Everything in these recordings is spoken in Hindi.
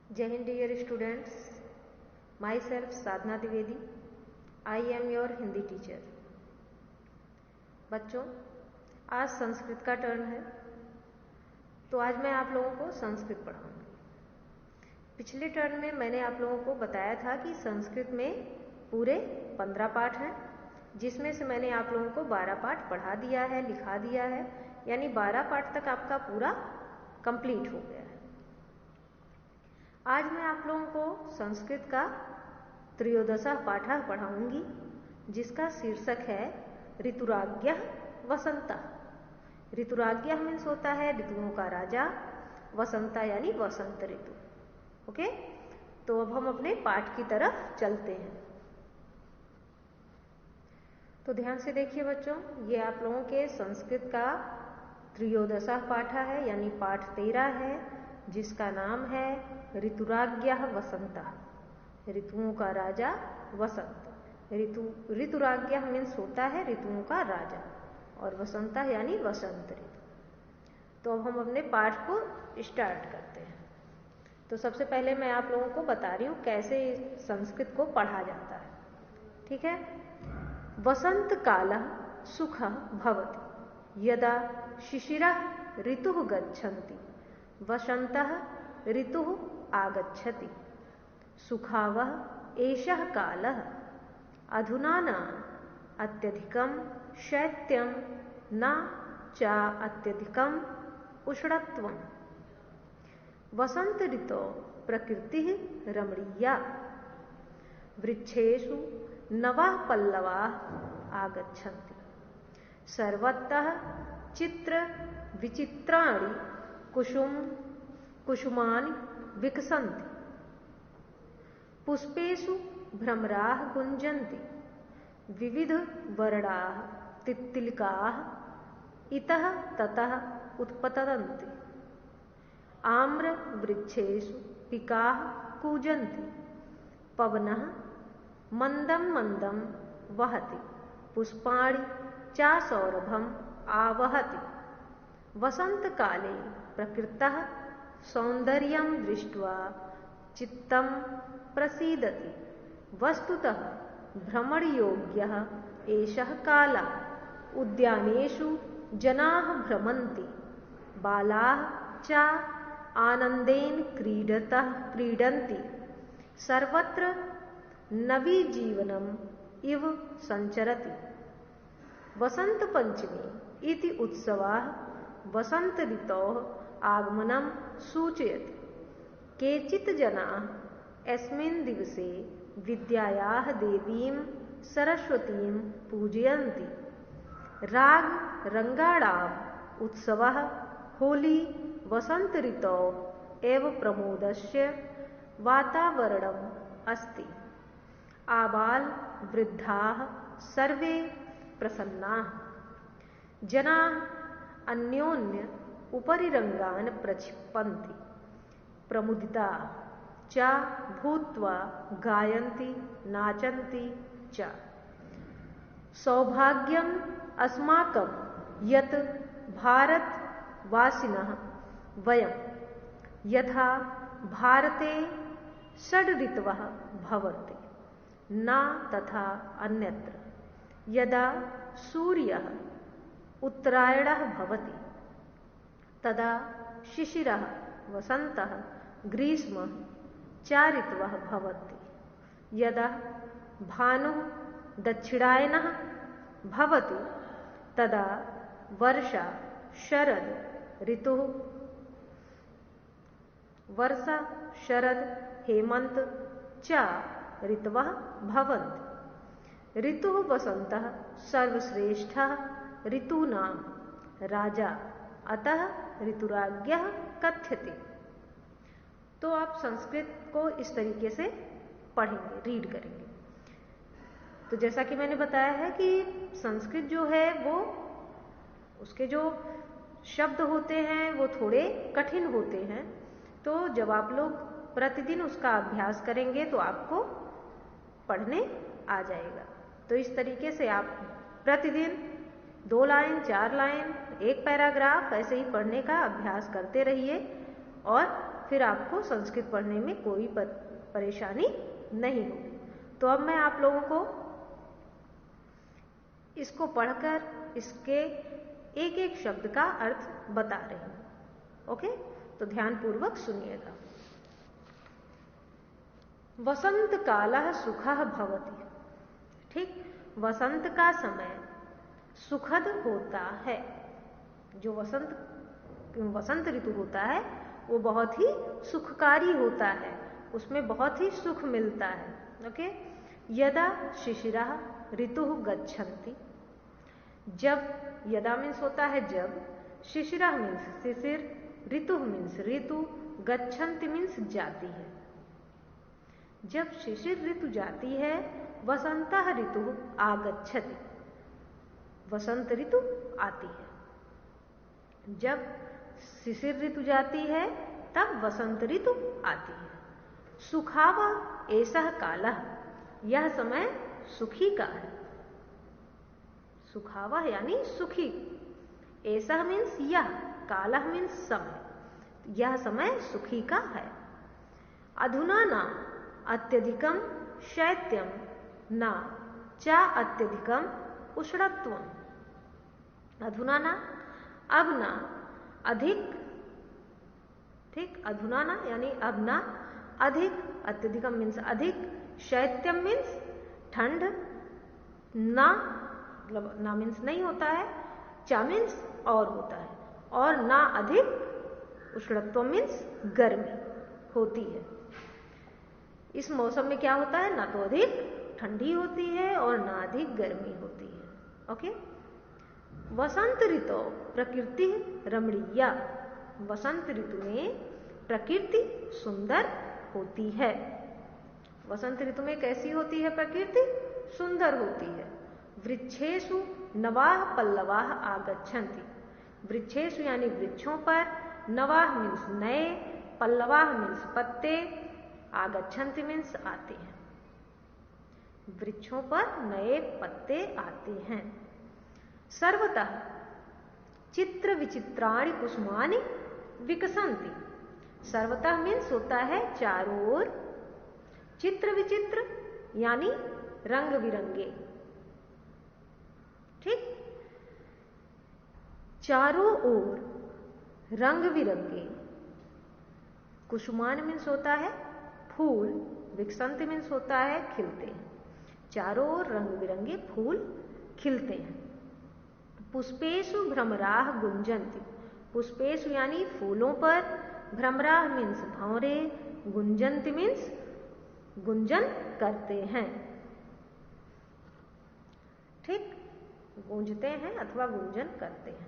जय हिंद dear students, myself Sadhana Dwivedi, I am your Hindi teacher. बच्चों, आज संस्कृत का टर्न है, तो आज मैं आप लोगों को संस्कृत पढ़ाऊंगी। पिछले टर्न में मैंने आप लोगों को बताया था कि संस्कृत में पूरे 15 पाठ हैं, जिसमें से मैंने आप लोगों को 12 पाठ पढ़ा दिया है, लिखा दिया है, यानी 12 पाठ तक आपका पूरा कंप्लीट हो गया है। आज मैं आप लोगों को संस्कृत का त्रयोदशः पाठः पढ़ाऊंगी, जिसका शीर्षक है ऋतुराज्ञः वसंतः। ऋतुराज्ञः मीन्स होता है ऋतुओं का राजा, वसंता यानी वसंत ऋतु। ओके, तो अब हम अपने पाठ की तरफ चलते हैं। तो ध्यान से देखिए बच्चों, ये आप लोगों के संस्कृत का त्रयोदशः पाठः है, यानी पाठ 13 है, जिसका नाम है ऋतुराज्ञः वसंतः। ऋतुओं का राजा वसंत। ऋतुराज्ञः मीन्स होता है ऋतुओं का राजा, और वसंतः यानी वसंत ऋतु। तो अब हम अपने पाठ को स्टार्ट करते हैं। तो सबसे पहले मैं आप लोगों को बता रही हूँ कैसे संस्कृत को पढ़ा जाता है। ठीक है। वसंत कालः सुखः भवति यदा शिशिरः ऋतुः गच्छन्ति वसंतः ऋतुः आगच्छति। सुखावह एषः कालः अधुना न अत्यधिकं शैत्यं न च अत्यधिकं उष्णत्वम्। वसंत ऋतौ प्रकृतिः रमणीया, वृक्षेषु नवाः पल्लवाः आगच्छन्ति, सर्वतः चित्र विचित्राणि कुसुमानि विकसन्ति, पुष्पेषु भ्रमराः गुञ्जन्ति, विविधवर्णाः तित्तिलिकाः इतः ततः उत्पतन्ति, आम्रवृक्षेषु पिकाः कूजन्ति, पवनः मन्दं मन्दं वहति, पुष्पाणि च सौरभम् आवहति। वसन्तकाले प्रकृतः सौन्दर्यं दृष्ट्वा चित्तं प्रसीदति। वस्तुतः भ्रमणयोग्यः एषः कालः। उद्यानेषु जनाः भ्रमन्ति, बालाः च आनन्देन क्रीडन्ति, सर्वत्र नवीजीवनम् इव संचरति। वसंत पंचमी इति उत्सवः वसंत ऋतोः आगमनं सूचयति। केचित् जनाः अस्मिन् दिवसे विद्यायाः देवीं सरस्वतीं पूजयन्ति। रङ्गाणाम् उत्सवः होली वसंत ऋतोः एव प्रमोदस्य वातावरणम् अस्ति। आबाल वृद्धाः सर्वे प्रसन्नाः, जनाः अन्योन्य उपरि रङ्गान् प्रक्षिपन्ति, प्रमुदिताः च भूत्वा गायन्ति नाचन्ति च। सौभाग्यम् अस्माकं यत् भारतवासिनः वयं यथा भारते षड् ऋतवः भवन्ति न तथा अन्यत्र। यदा सूर्यः उत्तरायणः भवति तदा शिशिरः वसन्तः ग्रीष्मः च ऋतवः भवन्ति। यदा भानुः दक्षिणायनः भवति तदा वर्षा शरद ऋतुः, वर्षा शरद हेमंत च ऋतवः भवन्ति। ऋतुः वसन्तः सर्वश्रेष्ठः ऋतूनां राजा, अतः ऋतुराज्ञः कथ्यते। तो आप संस्कृत को इस तरीके से पढ़ेंगे, रीड करेंगे। तो जैसा कि मैंने बताया है कि संस्कृत जो है वो उसके जो शब्द होते हैं वो थोड़े कठिन होते हैं। तो जब आप लोग प्रतिदिन उसका अभ्यास करेंगे तो आपको पढ़ने आ जाएगा। तो इस तरीके से आप प्रतिदिन 2 लाइन, 4 लाइन, 1 पैराग्राफ ऐसे ही पढ़ने का अभ्यास करते रहिए, और फिर आपको संस्कृत पढ़ने में कोई परेशानी नहीं होगी। तो अब मैं आप लोगों को इसको पढ़कर इसके एक एक शब्द का अर्थ बता रही हूं। ओके, तो ध्यानपूर्वक सुनिएगा। वसंत कालः सुखः भवति। ठीक, वसंत का समय सुखद होता है। जो वसंत ऋतु होता है वो बहुत ही सुखकारी होता है, उसमें बहुत ही सुख मिलता है। ओके, यदा शिशिरः ऋतुः गच्छन्ति। जब, यदा मीन्स होता है जब, शिशिरः मीन्स शिशिर, ऋतुः मीन्स ऋतु, गच्छन्ति मीन्स जाती है। जब शिशिर ऋतु जाती है, वसंतः ऋतुः आगच्छति, वसंत ऋतु आती है। जब शिशिर ऋतु जाती है तब वसंत ऋतु आती है। सुखावः एषः कालः, यह समय सुखी का है। सुखावः यानी सुखी, एषः मीन्स यह, कालः मीन्स समय, यह समय सुखी का है। अधुना न अत्यधिकम शैत्यम न च अत्यधिकम उष्णत्वम। अधुना ना, अब ना, अधिक, ठीक, अधुना ना यानी अब ना, अधिक, अत्यधिकम मीन्स अधिक, शैत्यम मीन्स ठंड, ना मतलब ना मीन्स नहीं होता है, चा मीन्स और होता है, और ना अधिक, उष्णत्व मीन्स गर्मी होती है। इस मौसम में क्या होता है, ना तो अधिक ठंडी होती है और ना अधिक गर्मी होती है। ओके, वसंत ऋतु प्रकृति रमणीया। वसंत ऋतु में प्रकृति सुंदर होती है। वसंत ऋतु में कैसी होती है प्रकृति? सुंदर होती है। वृक्षेषु नवाः पल्लवाः आगच्छन्ति। वृक्षेषु यानी वृक्षों पर, नवाः मीन्स नए, पल्लवाः मीन्स पत्ते, आगच्छन्ति मीन्स आते हैं। वृक्षों पर नए पत्ते आते हैं। सर्वतः चित्र विचित्राणि कुसुमानि विकसन्ति। सर्वतः मीन्स होता है चारों ओर, चित्र विचित्र यानी रंग बिरंगे। ठीक, चारों ओर रंग बिरंगे। कुसुमान मीन्स होता है फूल, विकसंत मीन्स होता है खिलते हैं। चारों ओर रंग बिरंगे फूल खिलते हैं। पुष्पेषु भ्रमराः गुंजन्ति। पुष्पेषु यानी फूलों पर, भ्रमराः मीन्स भंवरे, गुंजन्ति मीन्स गुंजन करते हैं। ठीक, गूंजते हैं अथवा गुंजन करते हैं।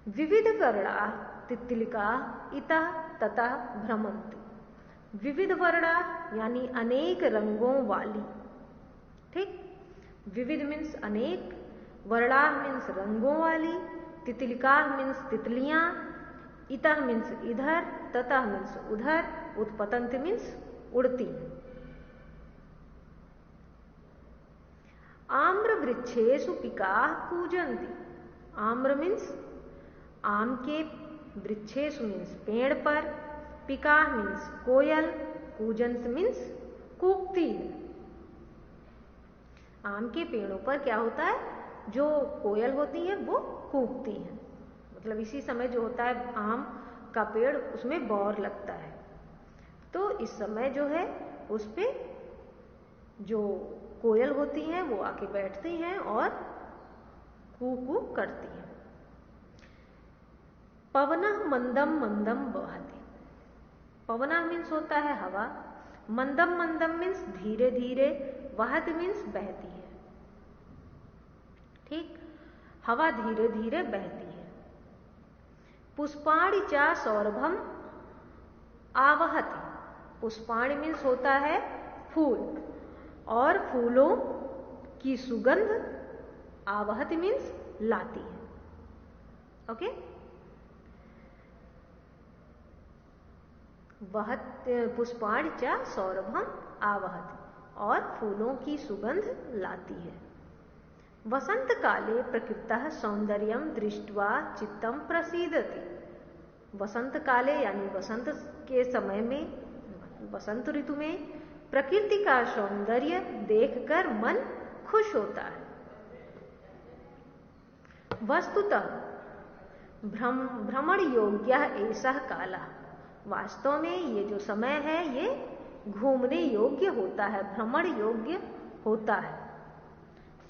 विविध वर्णाः तितलिकाः इतः ततः भ्रमन्ति। विविध वर्णाः यानी अनेक रंगों वाली। ठीक, विविध मीन्स अनेक, वर्णाः मीन्स रंगों वाली, तितलिकाः मीन्स तितलियां, इतः मीन्स इधर, ततः मीन्स उधर, उत्पतन्ति मीन्स उड़ती। आम्र वृक्षेषु पिकाः कूजन्ति। आम्र मीन्स आम के, वृक्षेषु मीन्स पेड़ पर, पिकाः मीन्स कोयल, कूजन्ति मीन्स कूकती है। आम के पेड़ों पर क्या होता है, जो कोयल होती है वो कूकती है। मतलब इसी समय जो होता है आम का पेड़, उसमें बौर लगता है, तो इस समय जो है उस पे जो कोयल होती हैं वो आके बैठती हैं और कू कू करती हैं। पवनः मंदम मंदम वहति। पवनः मीन्स होता है हवा, मंदम मंदम मीन्स धीरे धीरे, वहति मीन्स बहती है। ठीक, हवा धीरे धीरे बहती है। पुष्पाणि च सौरभम आवहति। पुष्पाणि मीन्स होता है फूल, और फूलों की सुगंध, आवहति मीन्स लाती है। ओके, वहत पुष्पाणि च सौरभम आवहति, और फूलों की सुगंध लाती है। वसंत काले प्रकृतः सौंदर्यम दृष्ट्वा चित्तम प्रसीदति। वसंत काले यानी वसंत के समय में, वसंत ऋतु में प्रकृति का सौंदर्य देखकर मन खुश होता है। वस्तुतः भ्रमण योग्य ऐसा काला, वास्तव में ये जो समय है ये घूमने योग्य होता है, भ्रमण योग्य होता है।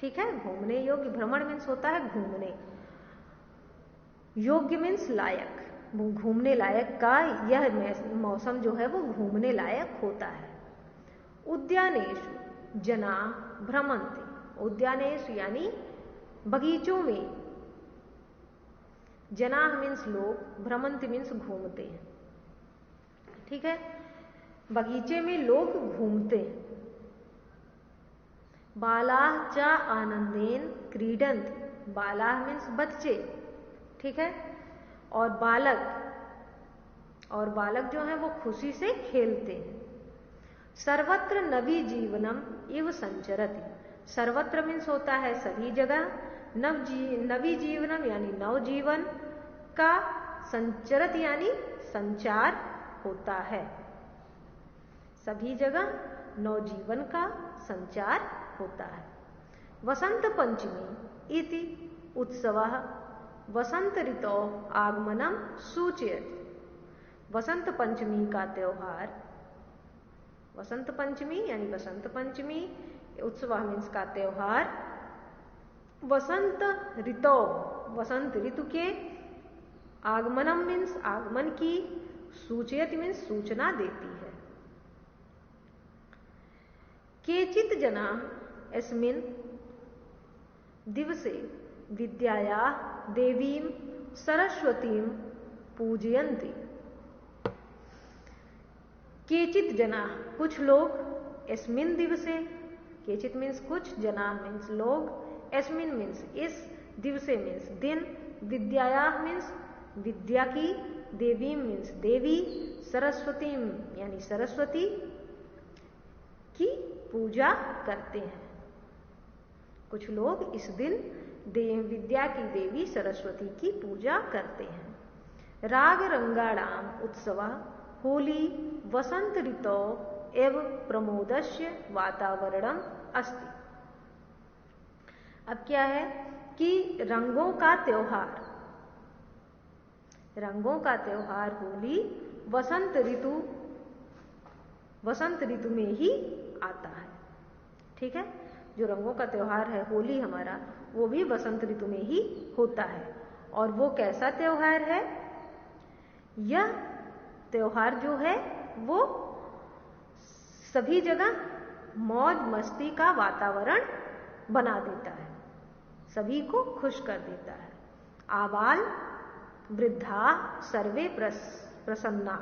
ठीक है, घूमने योग्य, भ्रमण मीन्स होता है घूमने, योग्य मीन्स लायक, घूमने लायक का यह मौसम जो है वो घूमने लायक होता है। उद्यानेषु जना भ्रमन्ति, उद्यानेषु यानी बगीचों में, जना मीन्स लोग, भ्रमन्ति मीन्स घूमते हैं। ठीक है, बगीचे में लोग घूमते हैं। बालाः च आनंदेन क्रीडन्ति, बालाः मीन्स बच्चे। ठीक है, और बालक जो है वो खुशी से खेलते हैं। सर्वत्र नवी जीवनम इव संचरति, सर्वत्र मीन्स होता है सभी जगह, नवी जीवनम यानी नव जीवन का, संचरत यानी संचार होता है, सभी जगह नवजीवन का संचार होता है। वसंत पंचमी इति उत्सवः वसंत ऋतौ आगमनम सूचयति, वसंत पंचमी का त्योहार, वसंत पंचमी यानी वसंत पंचमी उत्सव मीन्स का त्योहार, वसंत ऋतौ, वसंत ऋतु के, आगमनम मीन्स आगमन की, सूचयति मीन्स सूचना देती है। केचित् जना अस्मिन् दिवसे विद्यायाः देवीं सरस्वतीं पूजयन्ति। केचित् जना, कुछ लोग, अस्मिन् दिवसे, केचित् मीन्स कुछ, जना मीन्स लोग, अस्मिन् मीन्स इस, दिवसे मीन्स दिन, विद्यायाः मीन्स विद्या की, देवी मीन्स देवी, सरस्वती यानी सरस्वती की पूजा करते हैं। कुछ लोग इस दिन विद्या की देवी सरस्वती की पूजा करते हैं। राग रंगाणाम उत्सव होली वसंत ऋतौ एव प्रमोदस्य वातावरणम अस्ति। अब क्या है कि रंगों का त्योहार, रंगों का त्योहार होली वसंत ऋतु में ही आता है। ठीक है, जो रंगों का त्योहार है होली हमारा, वो भी वसंत ऋतु में ही होता है। और वो कैसा त्योहार है? यह त्योहार जो है वो सभी जगह मौज मस्ती का वातावरण बना देता है, सभी को खुश कर देता है। आबाल वृद्धा सर्वे प्रसन्ना,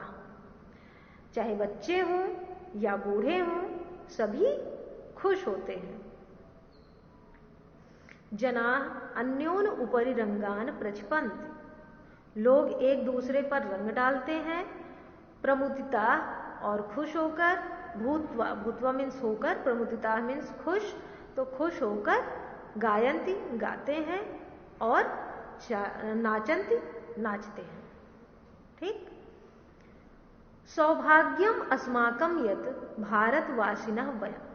चाहे बच्चे हों या बूढ़े हों, सभी खुश होते हैं। जना अन्योन उपरि रंगान प्रक्षिपन्ति, लोग एक दूसरे पर रंग डालते हैं। प्रमुदिता और खुश होकर, भूत्वा मीन्स होकर, प्रमुदिता मीन्स खुश, तो खुश होकर गायन्ति गाते हैं और नाचन्ति नाचते हैं। ठीक, सौभाग्यम अस्माकम यत् भारतवासिनः वयम्,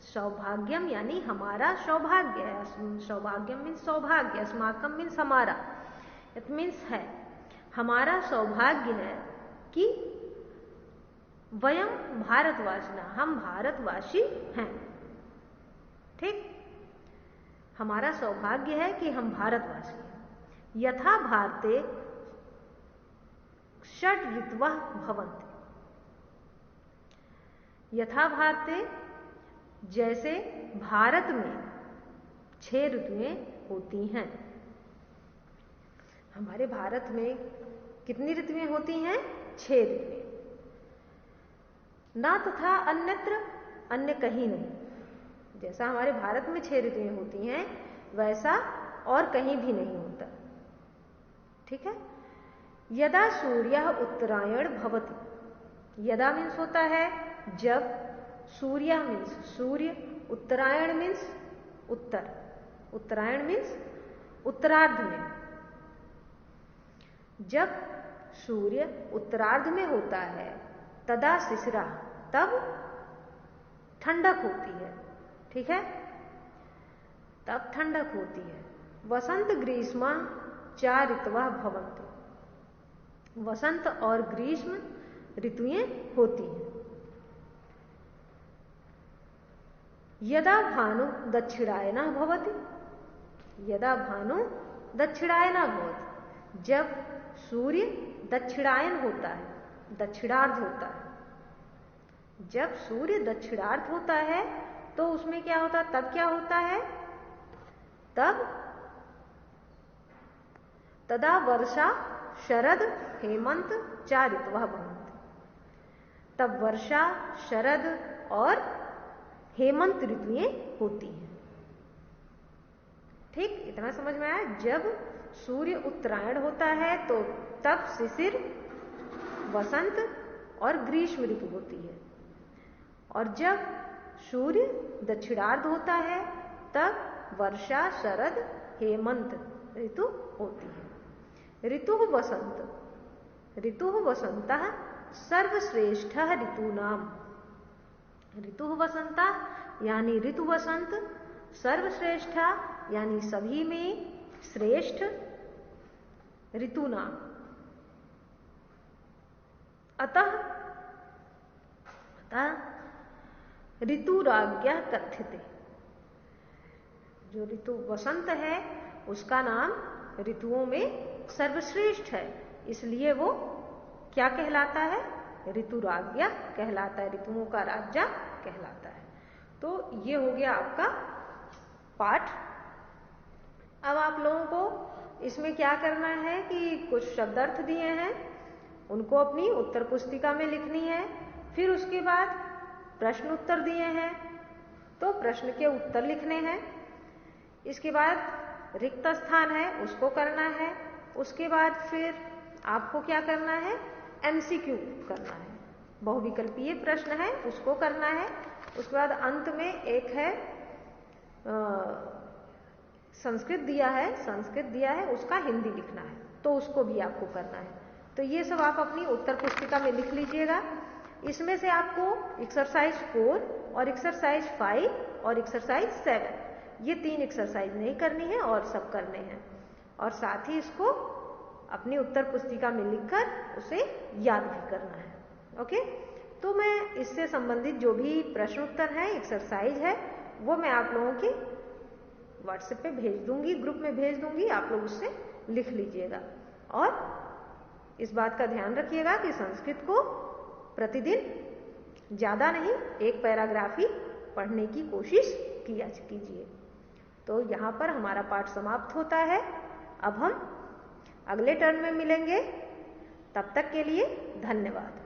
सौभाग्यम यानी हमारा सौभाग्य है, सौभाग्यम मीन्स सौभाग्य, अस्माकम मीन्स हमारा, इट मीन्स है, हमारा सौभाग्य है कि वयम भारतवासिना, हम भारतवासी हैं। ठीक, हमारा सौभाग्य है कि हम भारतवासी हैं। यथा भारते षट् ऋतवः भवन्ति, यथा भारते जैसे भारत में 6 ऋतुएं होती हैं। हमारे भारत में कितनी ऋतुएं होती हैं? 6 ऋतुएं। ना तथा अन्यत्र, अन्य कहीं नहीं। जैसा हमारे भारत में 6 ऋतुएं होती हैं वैसा और कहीं भी नहीं होता। ठीक है, यदा सूर्यः उत्तरायण भवति, यदा मीन्स होता है जब, सूर्य मीन्स सूर्य, उत्तरायण मीन्स उत्तर, उत्तरायण मीन्स उत्तरार्ध में, जब सूर्य उत्तरार्ध में होता है, तदा शिशिरा, तब ठंडक होती है। ठीक है, तब ठंडक होती है। वसंत ग्रीष्म चा ऋतवः भवन्तु, वसंत और ग्रीष्म ऋतुएं होती हैं। यदा भानु दक्षिणायनः भवति, यदा भानु दक्षिणायनः भवति, जब सूर्य दक्षिणायन होता है, दक्षिणार्ध होता है, जब सूर्य दक्षिणार्ध होता है तो उसमें क्या होता है, तब क्या होता है, तब तदा वर्षा शरद हेमंत चा ऋतवः भवन्ति, तब वर्षा शरद और हेमंत ऋतुएं होती हैं। ठीक, इतना समझ में आया। जब सूर्य उत्तरायण होता है तो तब शिशिर, वसंत और ग्रीष्म ऋतु होती है, और जब सूर्य दक्षिणार्ध होता है तब वर्षा शरद हेमंत ऋतु होती है। ऋतुः वसंत, ऋतुः वसंतः सर्वश्रेष्ठः ऋतूनाम, ऋतुः वसंतः यानी ऋतु वसंत, सर्वश्रेष्ठ यानी सभी में श्रेष्ठ, ऋतूनाम। अतः ऋतुराज्ञः कथ्यते, जो ऋतु वसंत है उसका नाम ऋतुओं में सर्वश्रेष्ठ है, इसलिए वो क्या कहलाता है, ऋतुराज्ञा कहलाता है, ऋतुओं का राजा कहलाता है। तो ये हो गया आपका पाठ। अब आप लोगों को इसमें क्या करना है कि कुछ शब्दार्थ दिए हैं, उनको अपनी उत्तर पुस्तिका में लिखनी है। फिर उसके बाद प्रश्न उत्तर दिए हैं तो प्रश्न के उत्तर लिखने हैं। इसके बाद रिक्त स्थान है उसको करना है। उसके बाद फिर आपको क्या करना है, एमसीक्यू करना है, बहुविकल्पीय प्रश्न है उसको करना है। उसके बाद अंत में एक है संस्कृत दिया है, उसका हिंदी लिखना है, तो उसको भी आपको करना है। तो ये सब आप अपनी उत्तर पुस्तिका में लिख लीजिएगा। इसमें से आपको एक्सरसाइज 4 और एक्सरसाइज 5 और एक्सरसाइज 7 ये 3 एक्सरसाइज नहीं करनी है और सब करने हैं, और साथ ही इसको अपनी उत्तर पुस्तिका में लिखकर उसे याद भी करना है। ओके, तो मैं इससे संबंधित जो भी प्रश्न उत्तर है, एक्सरसाइज है, वो मैं आप लोगों के व्हाट्सएप पे भेज दूंगी, ग्रुप में भेज दूंगी, आप लोग उससे लिख लीजिएगा। और इस बात का ध्यान रखिएगा कि संस्कृत को प्रतिदिन ज्यादा नहीं, एक पैराग्राफ ही पढ़ने की कोशिश कीजिए। तो यहाँ पर हमारा पाठ समाप्त होता है। अब हम अगले टर्न में मिलेंगे, तब तक के लिए धन्यवाद।